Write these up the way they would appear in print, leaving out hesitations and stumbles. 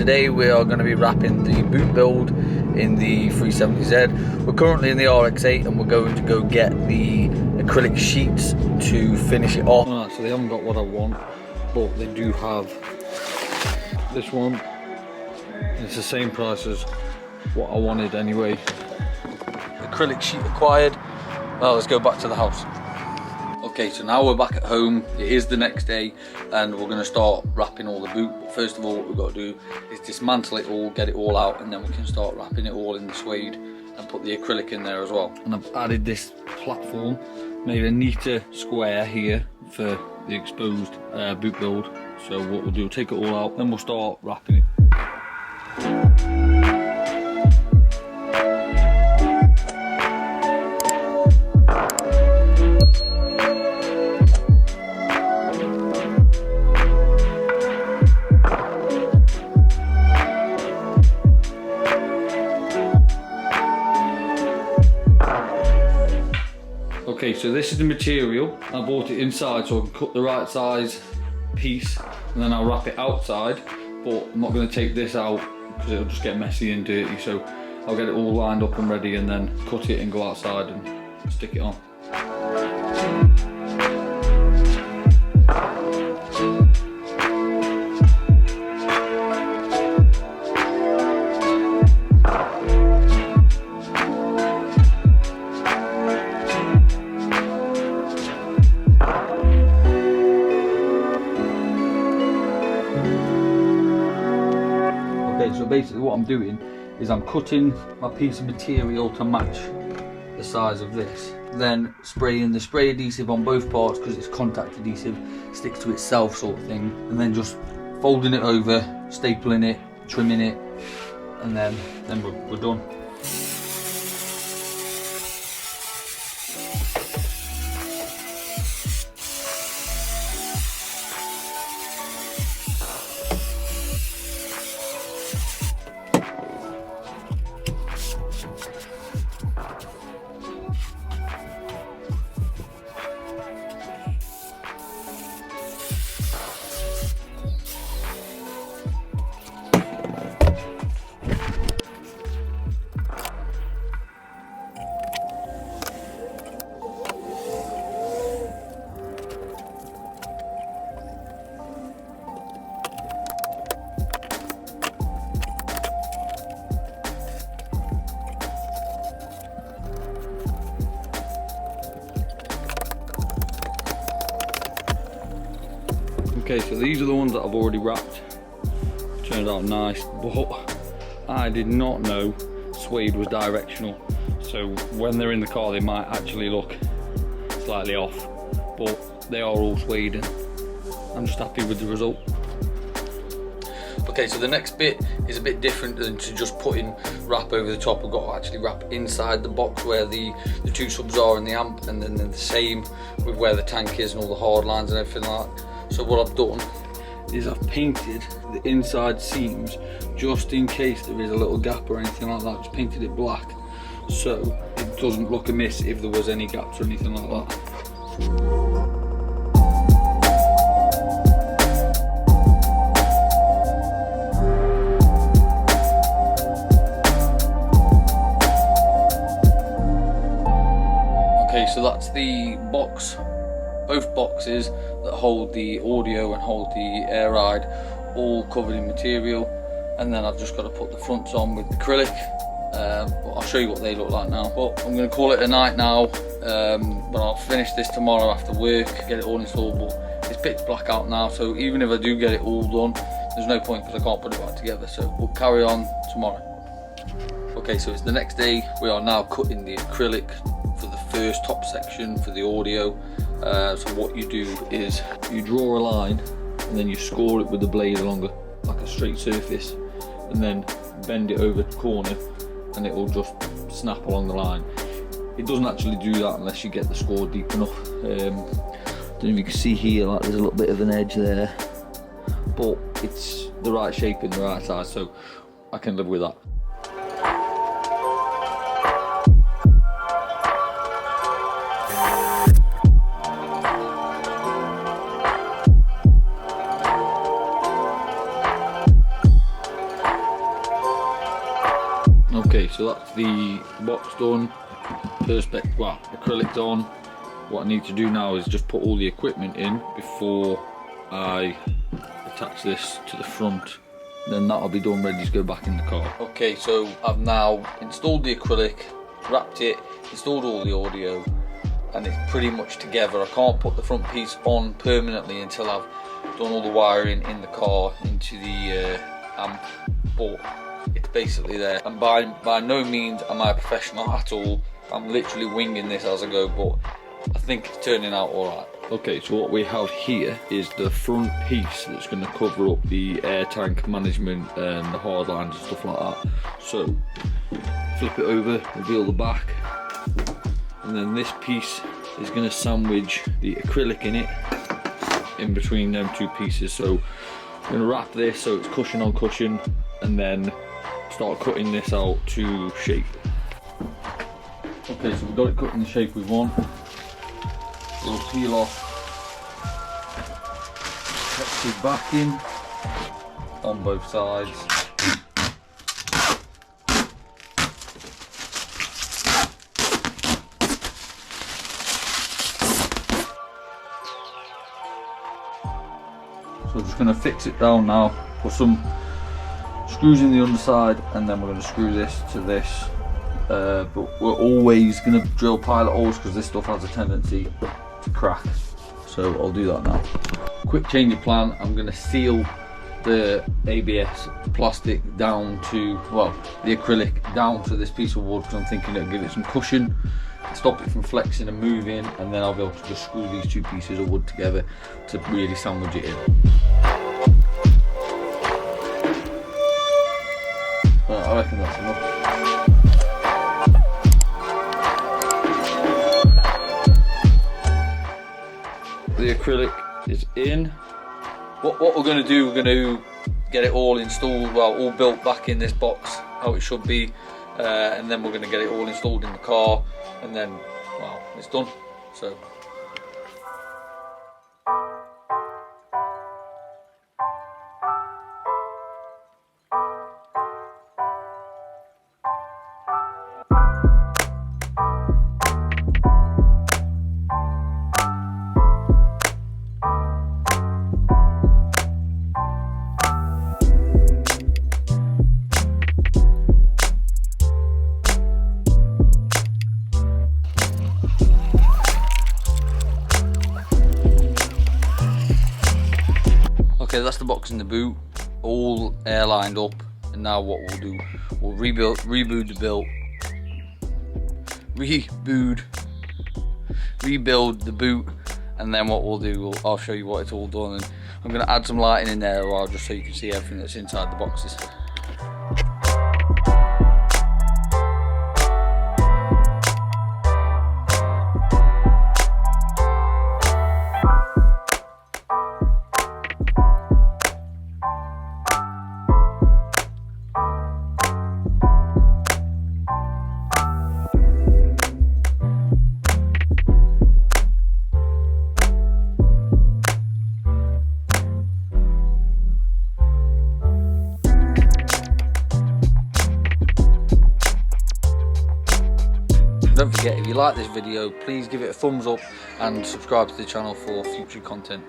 today we are going to be wrapping the boot build in the 370Z. We're currently in the RX-8 and we're going to go get the acrylic sheets to finish it off. Alright, so they haven't got what I want, but they do have this one. It's the same price as what I wanted anyway. Acrylic sheet acquired. Well, let's go back to the house. Okay, so now we're back at home. It is the next day and we're going to start wrapping all the boot. But first of all, what we've got to do is dismantle it all, get it all out, and then we can start wrapping it all in the suede and put the acrylic in there as well. And I've added this platform, made a neater square here for the exposed boot build. So what we'll do, take it all out, then we'll start wrapping it. Okay, so this is the material. I bought it inside so I can cut the right size piece and then I'll wrap it outside, but I'm not going to take this out because it'll just get messy and dirty, so I'll get it all lined up and ready and then cut it and go outside and stick it on. So basically what I'm doing is I'm cutting my piece of material to match the size of this, then spraying the spray adhesive on both parts because it's contact adhesive, sticks to itself sort of thing, and then just folding it over, stapling it, trimming it, and then we're done. Okay, so these are the ones that I've already wrapped. Turned out nice, but I did not know suede was directional. So when they're in the car, they might actually look slightly off, but they are all suede and I'm just happy with the result. Okay, so the next bit is a bit different than to just putting wrap over the top. We've got to actually wrap inside the box where the two subs are and the amp, and then the same with where the tank is and all the hard lines and everything like that. So what I've done is I've painted the inside seams just in case there is a little gap or anything like that. Just painted it black so it doesn't look amiss if there was any gaps or anything like that. Okay, so that's the box, both boxes that hold the audio and hold the air ride, all covered in material, and then I've just got to put the fronts on with the acrylic. But I'll show you what they look like now. But I'm going to call it a night now, but I'll finish this tomorrow after work, get it all installed. But it's pitch black out now, so even if I do get it all done, there's no point because I can't put it back together, so we'll carry on tomorrow. Okay, so it's the next day. We are now cutting the acrylic for the first top section for the audio. So what you do is you draw a line and then you score it with the blade along like a straight surface, and then bend it over the corner and it will just snap along the line. It doesn't actually do that unless you get the score deep enough. Don't know if you can see here, like there's a little bit of an edge there, but it's the right shape and the right size, so I can live with that. so that's the box done, acrylic's on. What I need to do now is just put all the equipment in before I attach this to the front. Then that'll be done, ready to go back in the car. Okay, so I've now installed the acrylic, wrapped it, installed all the audio, and it's pretty much together. I can't put the front piece on permanently until I've done all the wiring in the car into the amp, but it's basically there. And by no means am I a professional at all. I'm literally winging this as I go, but I think it's turning out alright. Okay, so what we have here is the front piece that's going to cover up the air tank management and the hardlines and stuff like that. So flip it over, reveal the back, and then this piece is going to sandwich the acrylic in it in between them two pieces. So I'm going to wrap this so it's cushion on cushion, and then start cutting this out to shape. Okay, so we've got it cut in the shape we want. We'll peel off protective backing on both sides. So we're just going to fix it down now, put some screws in the underside, and then we're going to screw this to this. But we're always going to drill pilot holes because this stuff has a tendency to crack. So I'll do that now. Quick change of plan, I'm going to seal the ABS plastic down to, well, the acrylic down to this piece of wood, because I'm thinking it'll give it some cushion, stop it from flexing and moving, and then I'll be able to just screw these two pieces of wood together to really sandwich it in. I reckon that's enough. The acrylic is in. What we're going to do, we're going to get it all installed, well, all built back in this box how it should be, and then we're going to get it all installed in the car, and then, well, it's done. So okay, that's the box in the boot, all air lined up, and now what we'll do, we'll rebuild the boot, and then what we'll do, I'll show you what it's all done, and I'm going to add some lighting in there as well, just so you can see everything that's inside the boxes. Don't forget, if you like this video, please give it a thumbs up and subscribe to the channel for future content.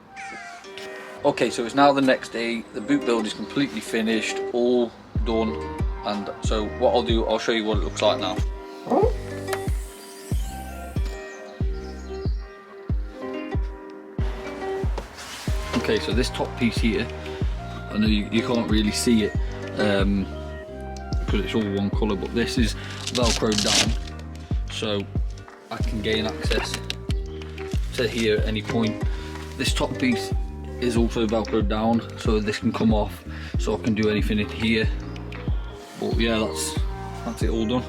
Okay, so it's now the next day, the boot build is completely finished, all done, and so what I'll do, I'll show you what it looks like now. Okay, so this top piece here, I know you can't really see it because it's all one colour, but this is velcroed down, so I can gain access to here at any point. This top piece is also velcroed down, so this can come off, so I can do anything in here. But yeah, that's it all done.